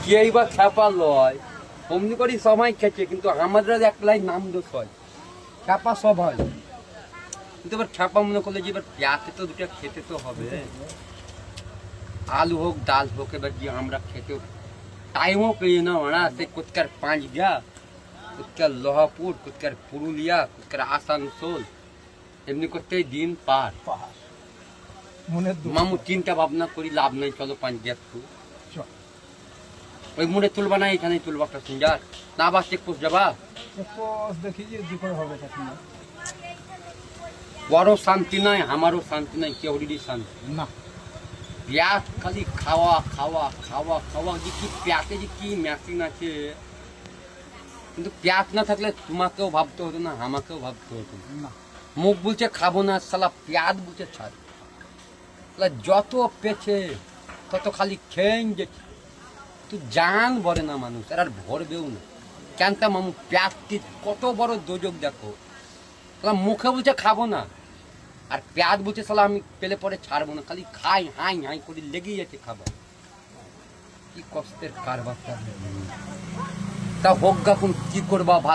কেই বা খ্যাপা লয় অমনি করি সময় খেছে, কিন্তু আমাদের একলাই নাম দোষ হয়, খ্যাপা সব হয়। কিন্তু এবার খ্যাপা মনে করলে যে এবার পেঁয়াজে তো দুটো খেতে তো হবে, আলু হোক ডাল হোক, এবার যে আমরা খেতে টাইমও পেয়ে না ওরা, সে কোথাকার পাঁচবিয়া, কোথাকার লোহাপুর, কোথাকার পুরুলিয়া, কোথাকার আসানসোল, এমনি করতেই দিন পার। মামু চিন্তা ভাবনা করি লাভ নেই, চলো পাঁচবিয়া ওই মনে তুলবা না, এখানে তুলবা একটা সিঙ্গার না, আবার চেকপোস্ট যাবা, দেখি যে করে হবে বড়ও শান্তি নাই, আমারও শান্তি নাই, কেউরিরই শান্তি না। পেঁয়াজ খালি খাওয়া খাওয়া খাওয়া খাওয়া, যে কি পেঁয়াজে যে কি মেশিন আছে, কিন্তু পেঁয়াজ না থাকলে তোমাকেও ভাবতে হতো না, আমাকেও ভাবতে হতো না। মুখ বলছে খাবো না, সালা পেঁয়াজ বলছে ছাড়, যত পেছে তত খালি খেয়ে যেছে, তুই জান ভরে না মানুষ, আর ভরবেও না। কেনটা মামু পেঁয়াজটি কত বড় দোজক দেখো, মুখে বলছে খাবো না, আর পেঁয়াজ বলছে সালা আমি পেলে পরে ছাড়বো না, খালি খাই হাই হাই করে লেগেই যাচ্ছে খাবার। কি কষ্টের কারবারটা, তা হোক গা, কি করবা ভাগ